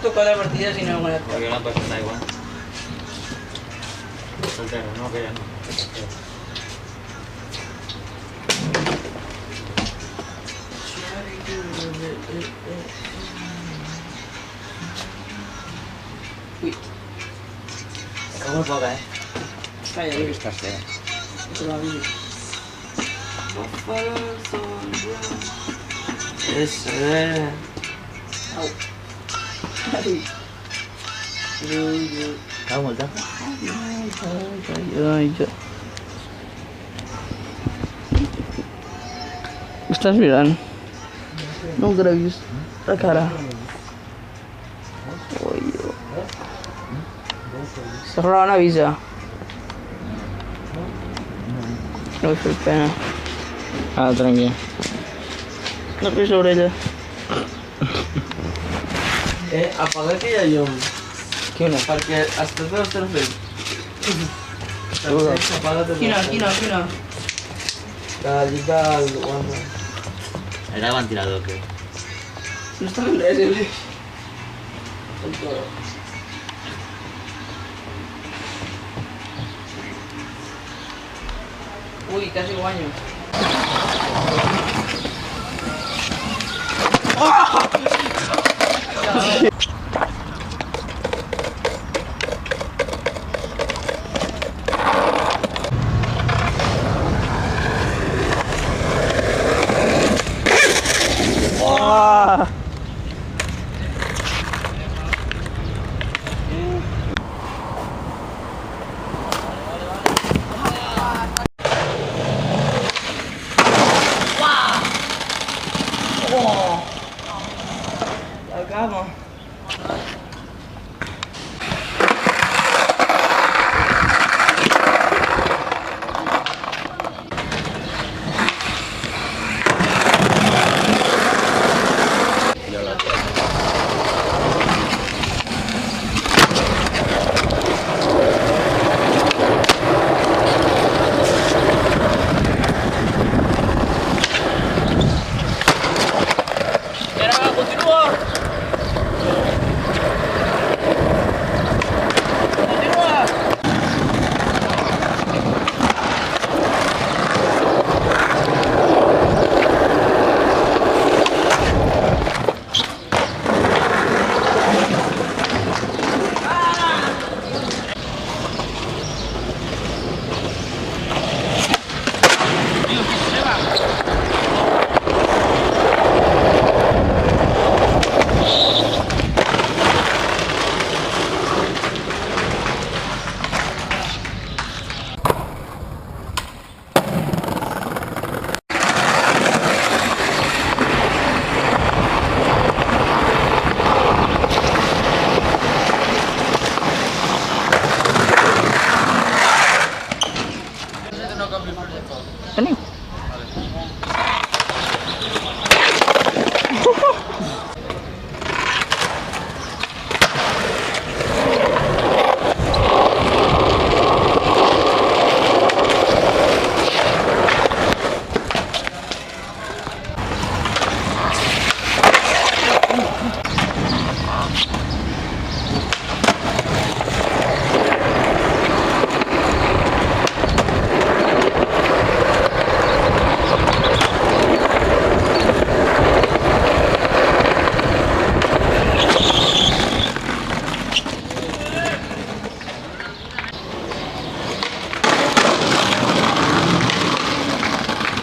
busco 4 partidas y no me conozco. Porque no pasa da igual. Soltero, no, que ya no. Uy. Me cago en poca, Calla, Porque estás fea. Eso, Au. Ay. Cago en el tapo. Ay, estàs mirant? No el greguis. La cara. S'ha una avisa. No vull fer pena. Ah, tranquil. No pis l'orella. Apaga aquella llum. Quina? Perquè estàs de l'estar fent. Quina? Que lliga el guarda. Era el ventilador, que... No està fent res, Ui, quasi guanyo. La cama. Veniu.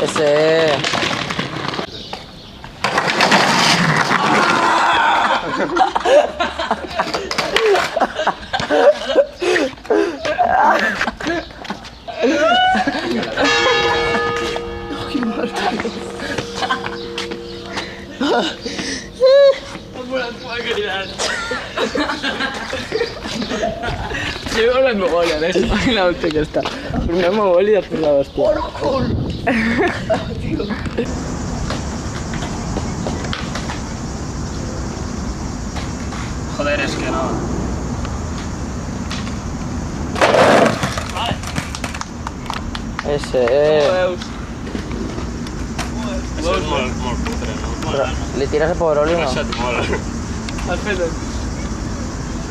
Ese. Qué mal, tío. Llevo la memoria de eso, la hostia que está. Una memoria y después la hostia. Joder, es que no. Ese. Eso es molt cutre, no? Però li tires a pobre oli o no? Això et mola. Has fet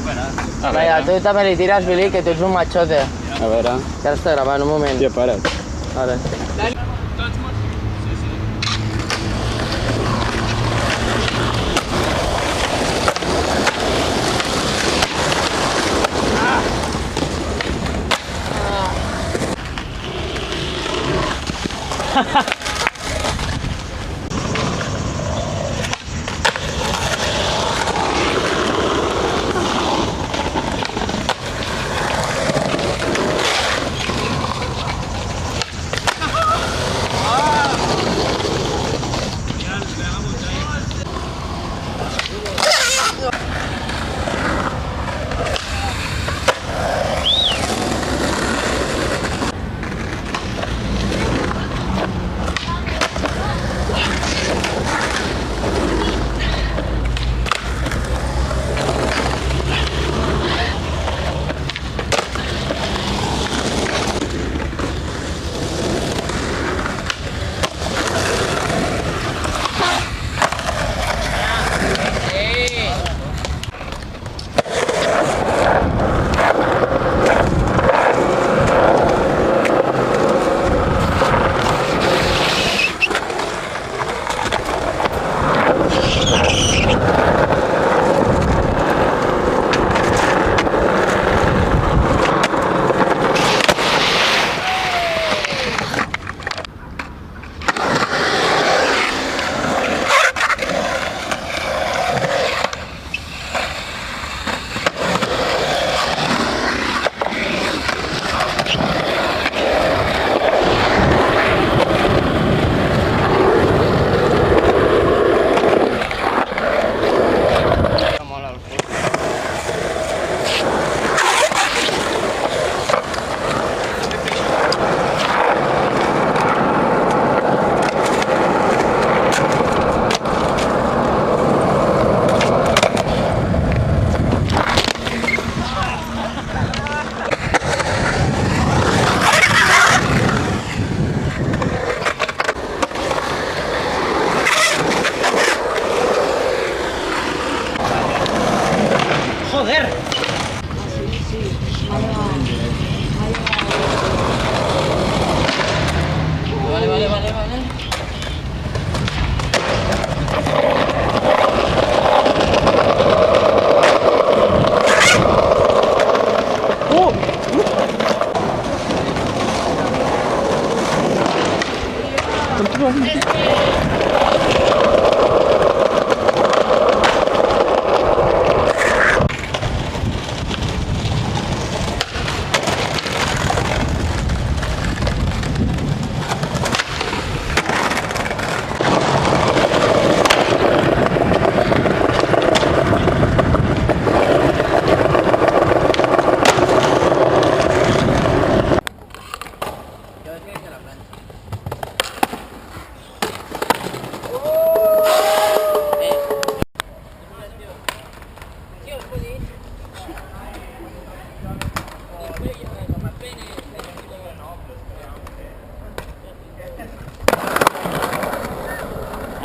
A Vinga, tu també li tires, Billy, que tu ets un machote. A veure... Que ara està gravant, un moment. Tio, para't. Vale.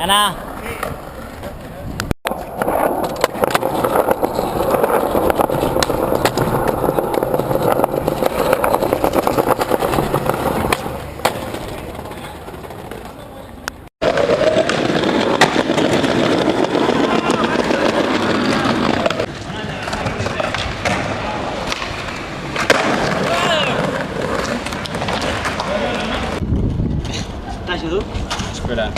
Ana. T'aixo tu? Espera.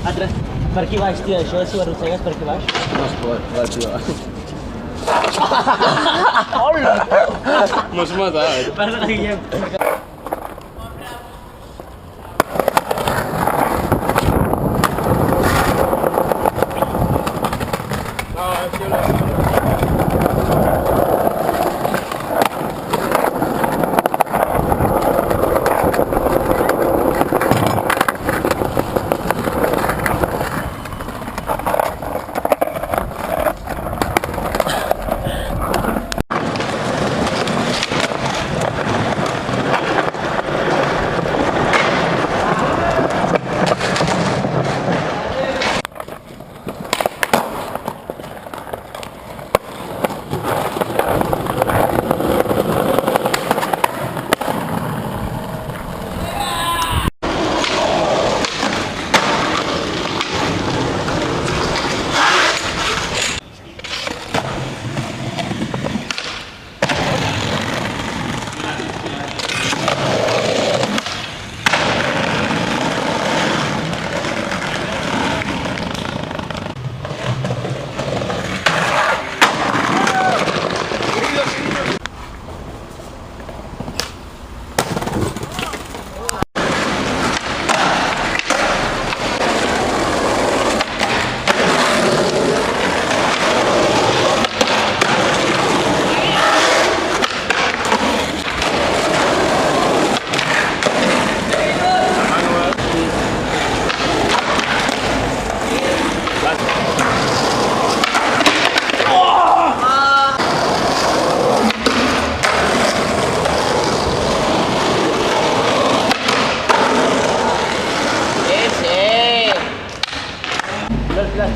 Altres. Per aquí baix, tio, això si ho arrossegues per aquí baix. No es pot, va, tio. Hola! M'has matat. Perdona, Guillem.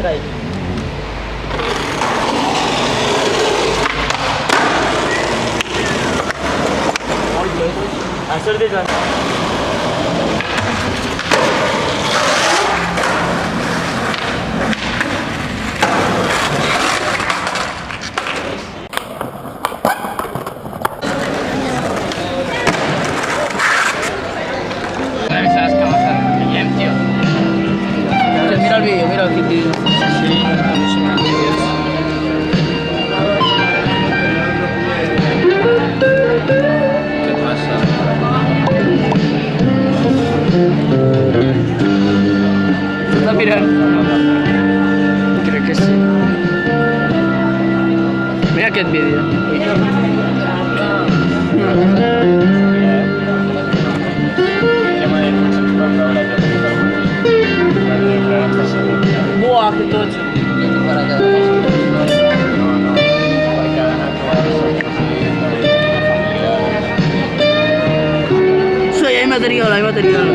entra ahí. Hacer de la... Mira el vídeo, mira el vídeo. ¿Qué pasa? ¿Vas a mirar? Creo que sí. Mira aquest vídeo. Buah, que tocho. Sí, hay material, hay material.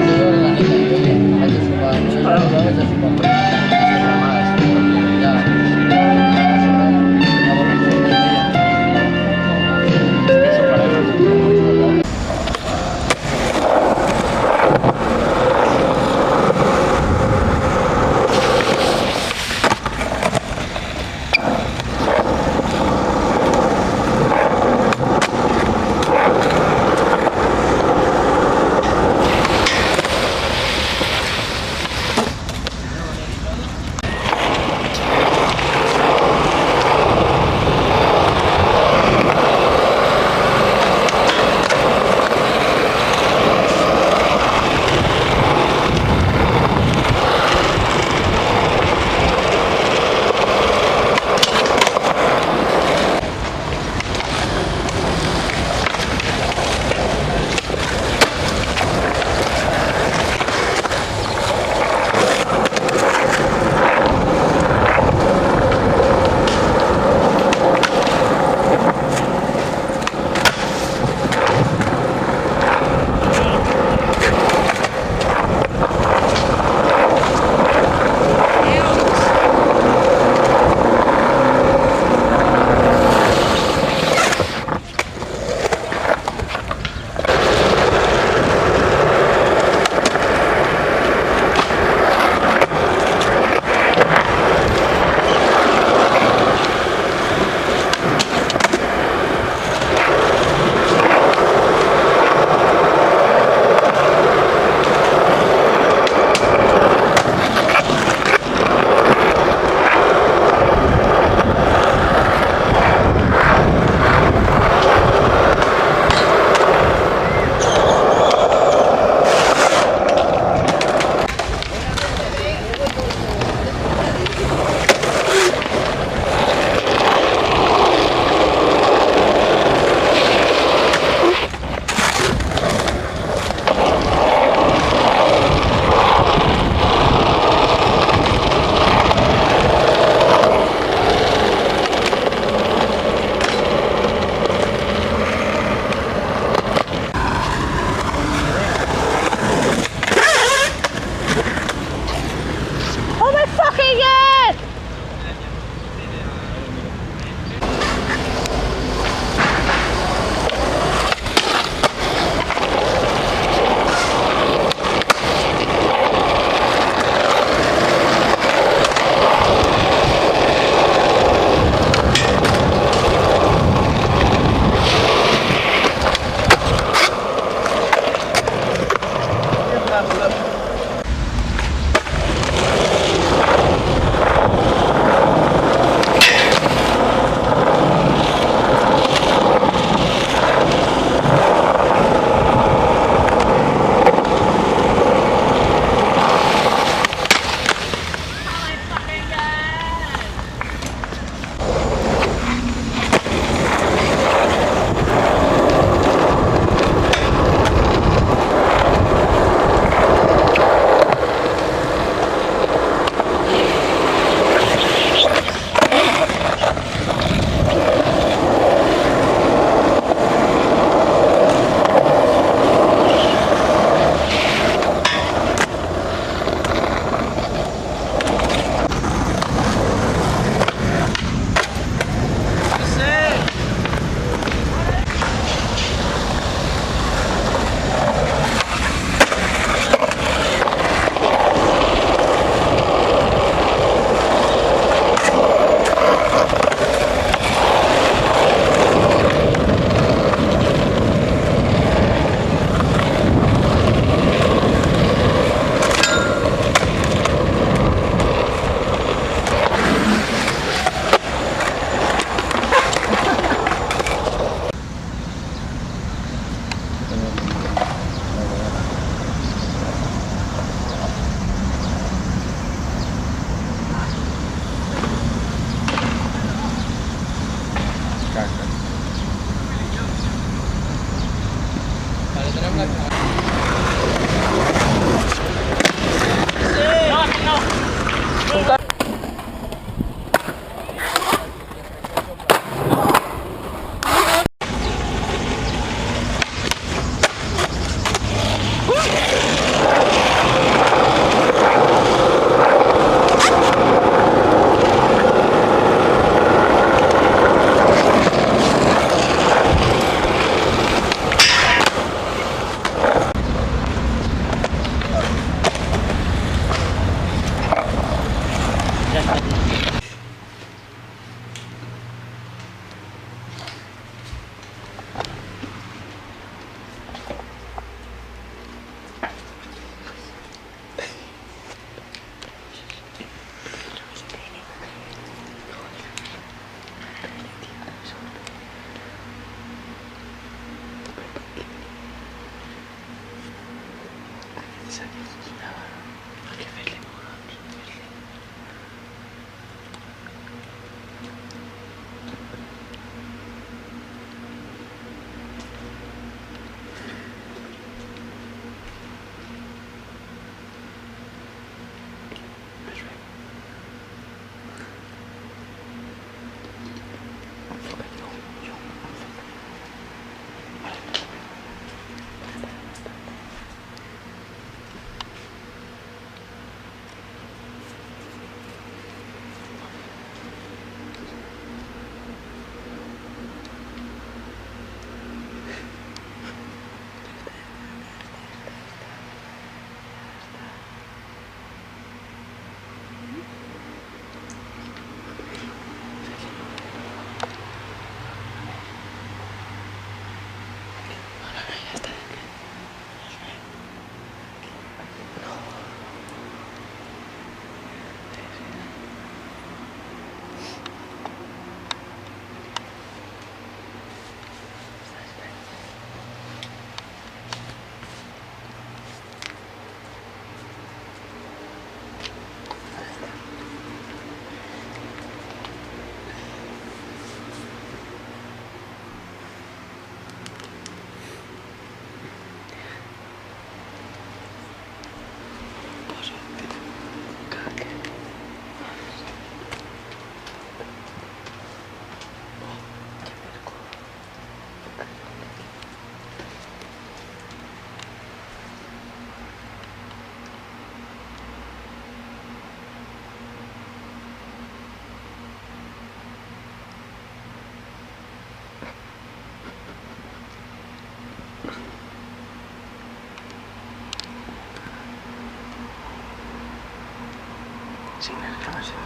Sí, demasiado.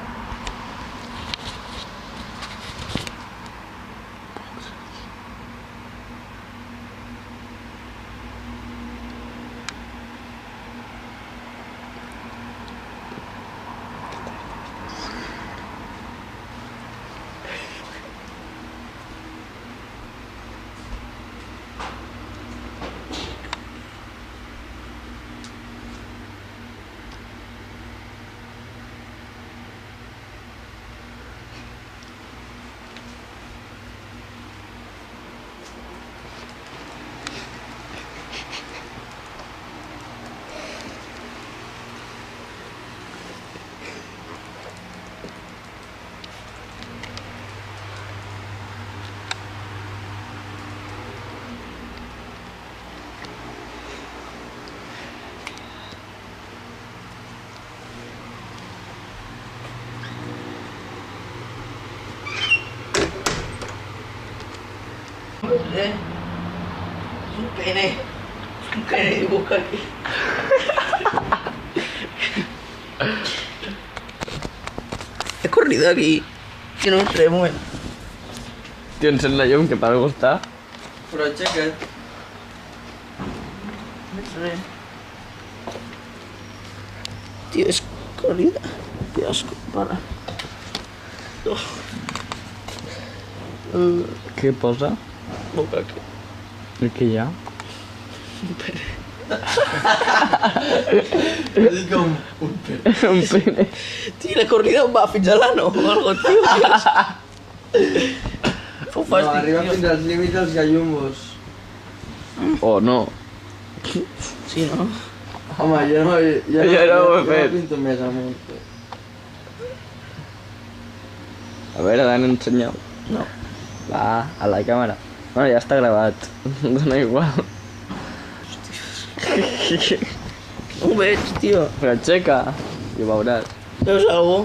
Es un pene. Es un pene dibuja aquí. He corrido aquí. Que no entré, bueno. Tio, encén la llum, que per algú està. Però aixeca't. No és res. Tio, és corrida. Que asco, para. Oh. Què posa? Boca aquí. I què hi ha? Un pene. És com un pene. Un pene. Tio, la corrida on va? Fins a l'ano o algo, tio. Fou No, fàstic, arriba tio. fins als límits dels gallumbos. O no. Sí, no? Home, jo no ho he fet. pinto més amunt. A veure, Dan, ensenya'm. No. Va, a la càmera. Bueno, ja està gravat. Dona igual. No ho veig, tio. Però aixeca i ho veuràs. Veus algú?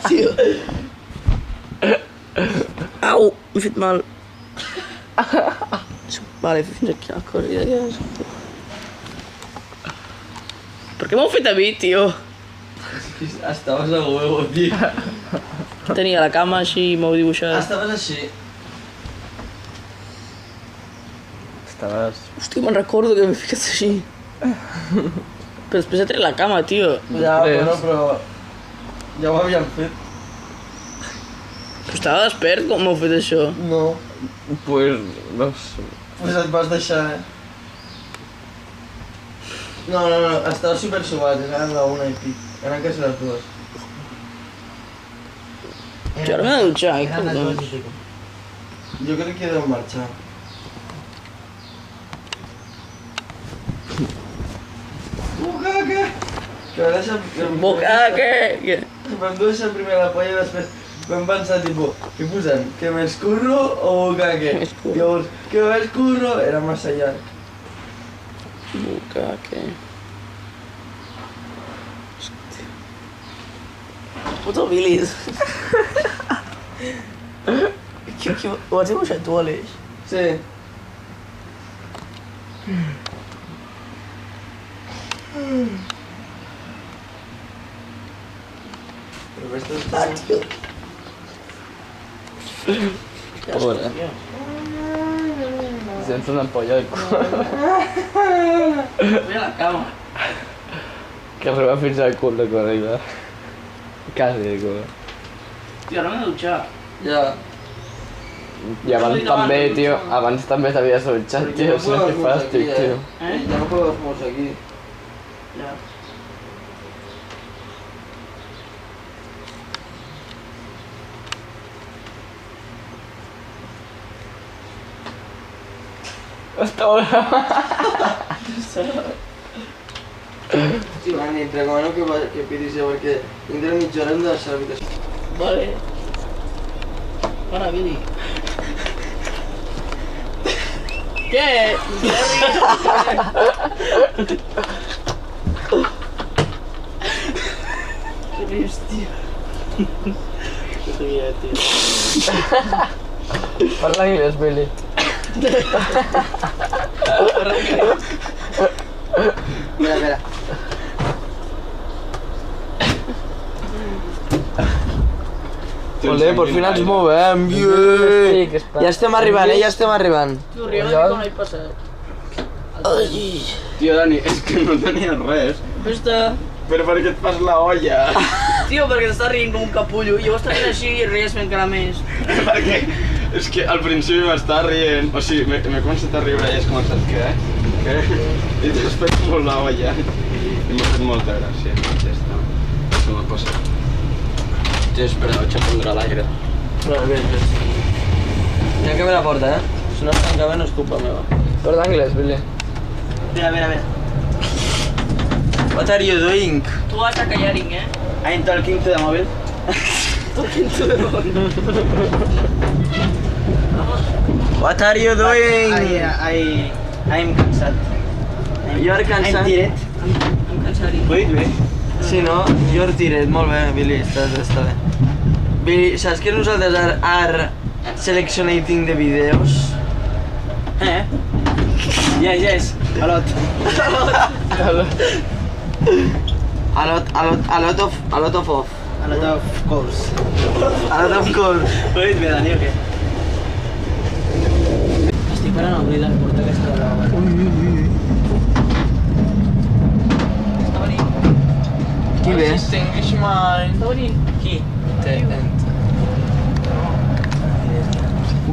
Tio. Au, m'he fet mal. Vale, fins aquí la corrida ja és. Per què m'heu fet a mi, tio? Estaves a huevo, tio. Tenia la cama així i m'heu dibuixat. Estaves així. Estaves... Hòstia, me'n recordo que m'he ficat així. Però després he tret la cama, tio. Ja, bueno, però... Ja ho havíem fet. Però estava despert com m'heu fet això. No. Pues... no sé. Pues et vas deixar, No, estava super suat, eren la 1 i pic. Eren quasi les 2. Jo ara m'he de dutxar, Eren les 2 i pico. Jo crec que deu marxar. Bucaque! Que va deixar... Bucaque! Vam deixar primer la polla i després vam pensar, tipo, què posem? Que més curro o bucaque? Llavors, que més curro era massa llarg. Bucaque... Hòstia... Puto bilis! Ho has dibuixat tu, Aleix? Sí. Però aquesta és... Ah, tio! Pobre. Sense una ampolla al cul. Vull a la cama. Que arriba fins al cul de corrida. Quasi de cul. Tio, ara m'he de dutxar. Ja. I abans també, tio, abans també t'havies dutxat, tio, si no que fàstic, tio. Ja no podeu fer-nos aquí. Ja. Està bona. Sí, Mani, et recomano que piris ja perquè dintre de mitja hora hem de deixar l'habitació. Vale. Bona, Billy. Què? Què rius, tio? Que ria, tio. Parla anglès, Billy. Mira. Olé, per fi ens movem, yeah! Ja estem arribant, ja estem arribant. Tio, riu com l'he passat. Ai! Tio, Dani, és que no tenia res. Fes-te... Però per què et fas la olla? Tio, perquè t'estàs rient com un capullo. I llavors t'estàs així i ries fent encara més. Perquè és que al principi m'estava rient, o sigui, m'he començat a riure i és com, saps què? Què? I t'has fet molt la olla. I m'ha fet molta gràcia. Ja està. Se m'ha passat. Tio, espera, vaig a prendre l'aire. Però bé. Tanca bé la porta, Si no es tanca bé no és culpa meva. Parla anglès, Billy. A ver. What are you doing? Tu vas a callaring, I'm talking to the mobile. Talking to the phone. What are you doing? I'm cansat. You are cansat? I'm tired. I'm cansat. Wait. Sí, no? You're tired. Molt bé, Billy, està bé. Billy, saps que nosaltres are seleccionating the videos? Yes. A lot. A lot of A lot of calls. A lot of calls. Wait, Dani, o què? Estic parant a obrir la porta aquesta de la... Està venint. Qui ve? Englishman. Està venint. Qui?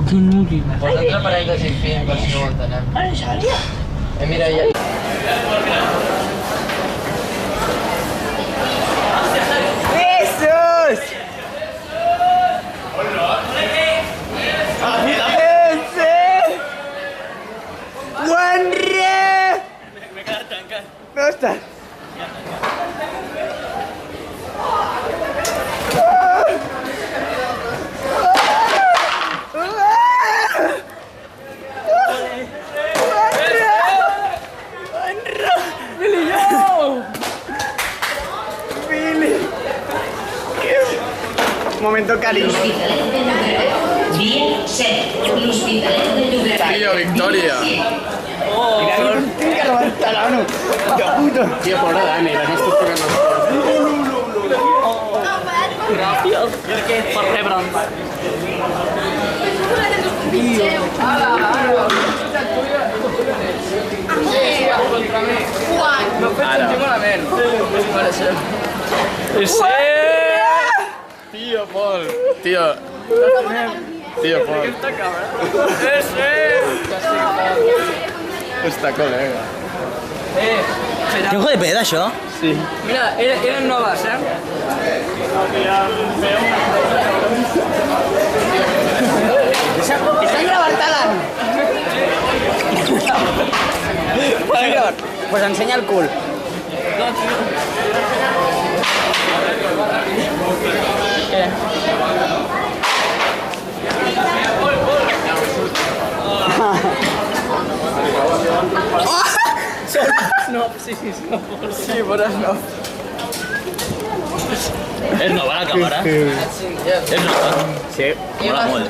Que inútil. Posa entre parèntesis fin, per si no ho entenem. Ara, Xària? Mira, ja... ¡Jesús! ¡Juanre! ¿Dónde estás? Momento cariño. Vía 7, l'Hospitalet de Llobregat. Tio, Victòria. Tinc que levantar la mano. ¡Qué puto! Tio, pobre Dani, la nostra tocant Gràcies. Per rebre'm. No fet sentir malament. Tio, Pol. Tio, Pol. Esta colega. Que ojo de peda, això? Mira, eren noves, Estan gravant talant! Pues ensenya el cul. No, sí, bones no. És nova la càmera? És nova? Sí. Mola molt.